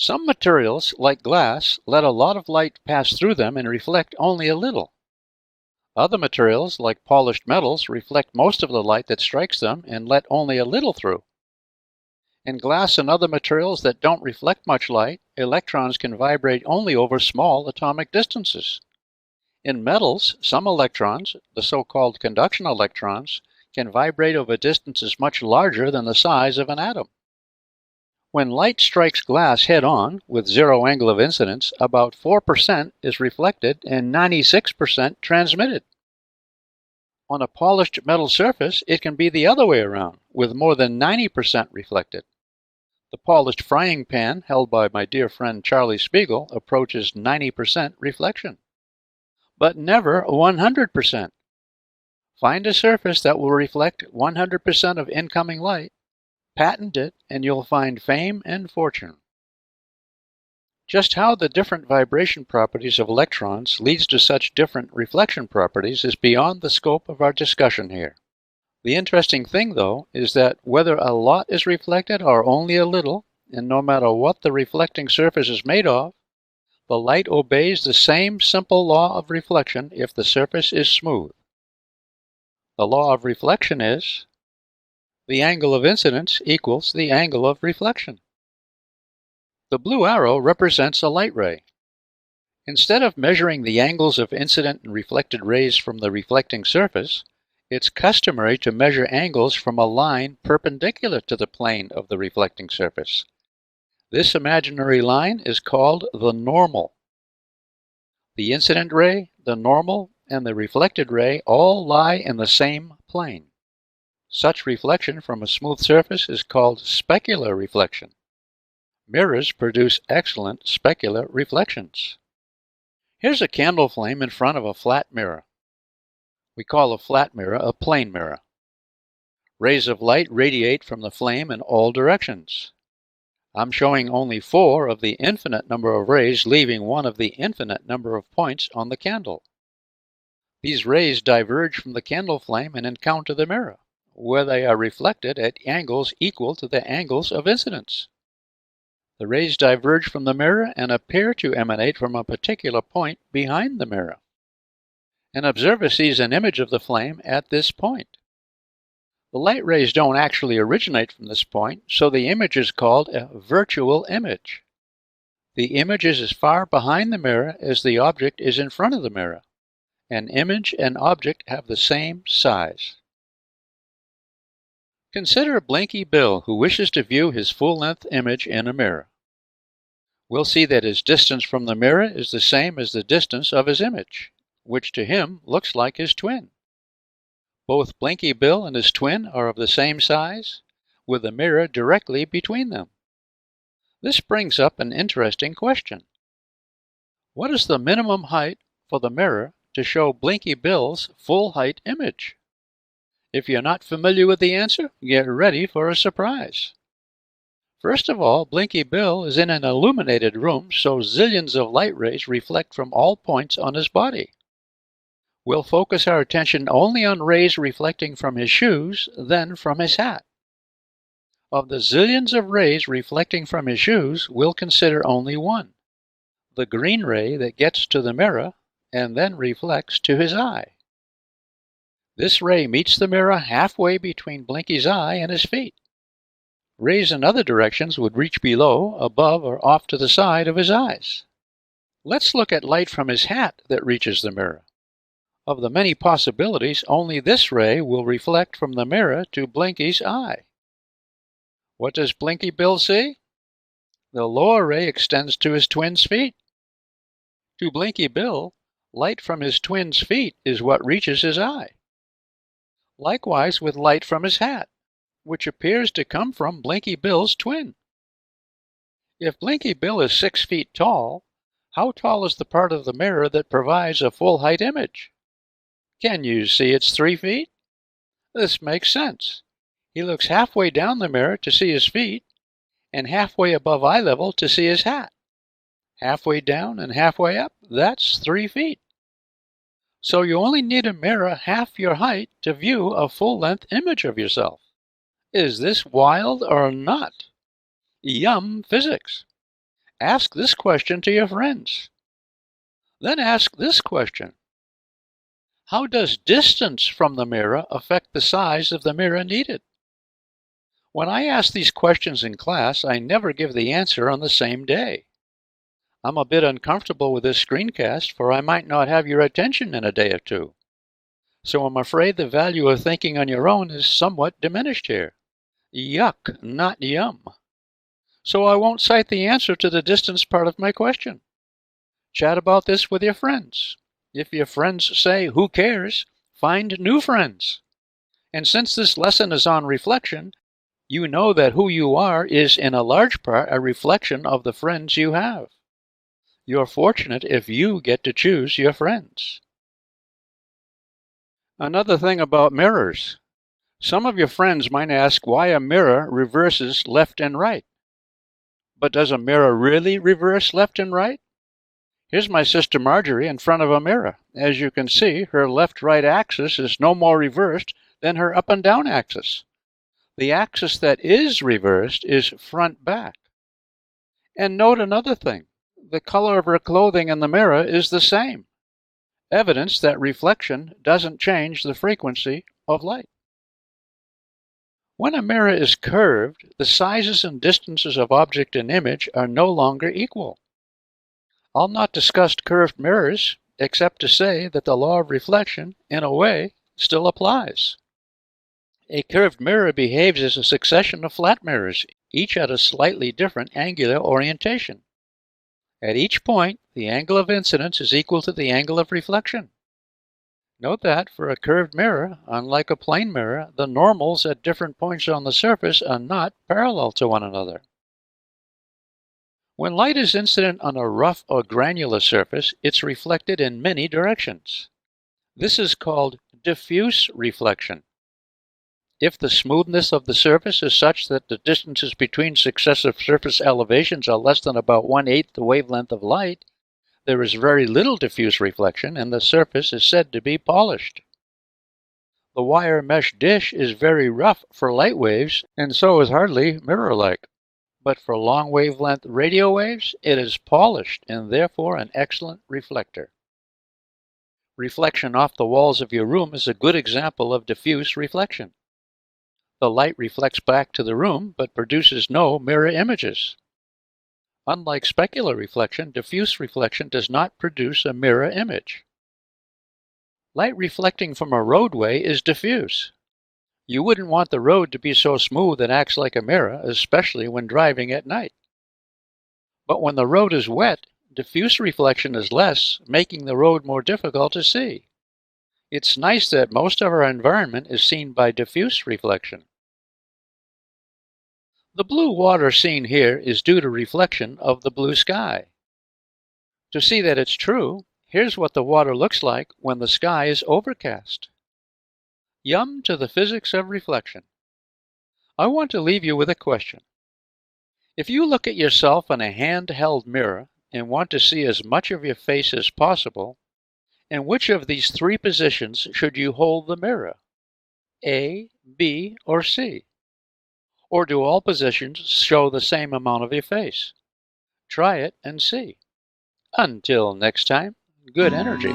Some materials, like glass, let a lot of light pass through them and reflect only a little. Other materials, like polished metals, reflect most of the light that strikes them and let only a little through. In glass and other materials that don't reflect much light, electrons can vibrate only over small atomic distances. In metals, some electrons, the so-called conduction electrons, can vibrate over distances much larger than the size of an atom. When light strikes glass head-on, with zero angle of incidence, about 4% is reflected and 96% transmitted. On a polished metal surface, it can be the other way around, with more than 90% reflected. The polished frying pan held by my dear friend Charlie Spiegel approaches 90% reflection. But never 100%. Find a surface that will reflect 100% of incoming light, patent it, and you'll find fame and fortune. Just how the different vibration properties of electrons leads to such different reflection properties is beyond the scope of our discussion here. The interesting thing, though, is that whether a lot is reflected or only a little, and no matter what the reflecting surface is made of, the light obeys the same simple law of reflection if the surface is smooth. The law of reflection is the angle of incidence equals the angle of reflection. The blue arrow represents a light ray. Instead of measuring the angles of incident and reflected rays from the reflecting surface, it's customary to measure angles from a line perpendicular to the plane of the reflecting surface. This imaginary line is called the normal. The incident ray, the normal, and the reflected ray all lie in the same plane. Such reflection from a smooth surface is called specular reflection. Mirrors produce excellent specular reflections. Here's a candle flame in front of a flat mirror. We call a flat mirror a plane mirror. Rays of light radiate from the flame in all directions. I'm showing only 4 of the infinite number of rays leaving one of the infinite number of points on the candle. These rays diverge from the candle flame and encounter the mirror, where they are reflected at angles equal to the angles of incidence. The rays diverge from the mirror and appear to emanate from a particular point behind the mirror. An observer sees an image of the flame at this point. The light rays don't actually originate from this point, so the image is called a virtual image. The image is as far behind the mirror as the object is in front of the mirror. An image and object have the same size. Consider Blinky Bill, who wishes to view his full-length image in a mirror. We'll see that his distance from the mirror is the same as the distance of his image, which to him looks like his twin. Both Blinky Bill and his twin are of the same size, with a mirror directly between them. This brings up an interesting question. What is the minimum height for the mirror to show Blinky Bill's full-height image? If you're not familiar with the answer, get ready for a surprise. First of all, Blinky Bill is in an illuminated room, so zillions of light rays reflect from all points on his body. We'll focus our attention only on rays reflecting from his shoes, then from his hat. Of the zillions of rays reflecting from his shoes, we'll consider only one, the green ray that gets to the mirror and then reflects to his eye. This ray meets the mirror halfway between Blinky's eye and his feet. Rays in other directions would reach below, above, or off to the side of his eyes. Let's look at light from his hat that reaches the mirror. Of the many possibilities, only this ray will reflect from the mirror to Blinky's eye. What does Blinky Bill see? The lower ray extends to his twin's feet. To Blinky Bill, light from his twin's feet is what reaches his eye. Likewise with light from his hat, which appears to come from Blinky Bill's twin. If Blinky Bill is 6 feet tall, how tall is the part of the mirror that provides a full-height image? Can you see it's 3 feet? This makes sense. He looks halfway down the mirror to see his feet, and halfway above eye level to see his hat. Halfway down and halfway up, that's 3 feet. So you only need a mirror half your height to view a full-length image of yourself. Is this wild or not? Yum physics! Ask this question to your friends. Then ask this question. How does distance from the mirror affect the size of the mirror needed? When I ask these questions in class, I never give the answer on the same day. I'm a bit uncomfortable with this screencast, for I might not have your attention in a day or two. So I'm afraid the value of thinking on your own is somewhat diminished here. Yuck, not yum. So I won't cite the answer to the distance part of my question. Chat about this with your friends. If your friends say, "Who cares?" find new friends. And since this lesson is on reflection, you know that who you are is in a large part a reflection of the friends you have. You're fortunate if you get to choose your friends. Another thing about mirrors. Some of your friends might ask why a mirror reverses left and right. But does a mirror really reverse left and right? Here's my sister Marjorie in front of a mirror. As you can see, her left-right axis is no more reversed than her up and down axis. The axis that is reversed is front-back. And note another thing. The color of her clothing in the mirror is the same. Evidence that reflection doesn't change the frequency of light. When a mirror is curved, the sizes and distances of object and image are no longer equal. I'll not discuss curved mirrors, except to say that the law of reflection, in a way, still applies. A curved mirror behaves as a succession of flat mirrors, each at a slightly different angular orientation. At each point, the angle of incidence is equal to the angle of reflection. Note that, for a curved mirror, unlike a plane mirror, the normals at different points on the surface are not parallel to one another. When light is incident on a rough or granular surface, it's reflected in many directions. This is called diffuse reflection. If the smoothness of the surface is such that the distances between successive surface elevations are less than about 1/8 the wavelength of light, there is very little diffuse reflection and the surface is said to be polished. The wire mesh dish is very rough for light waves and so is hardly mirror-like. But for long wavelength radio waves, it is polished and therefore an excellent reflector. Reflection off the walls of your room is a good example of diffuse reflection. The light reflects back to the room but produces no mirror images. Unlike specular reflection, diffuse reflection does not produce a mirror image. Light reflecting from a roadway is diffuse. You wouldn't want the road to be so smooth it acts like a mirror, especially when driving at night. But when the road is wet, diffuse reflection is less, making the road more difficult to see. It's nice that most of our environment is seen by diffuse reflection. The blue water seen here is due to reflection of the blue sky. To see that it's true, here's what the water looks like when the sky is overcast. Yum to the physics of reflection. I want to leave you with a question. If you look at yourself in a handheld mirror and want to see as much of your face as possible, in which of these three positions should you hold the mirror? A, B, or C? Or do all positions show the same amount of your face? Try it and see. Until next time, good energy.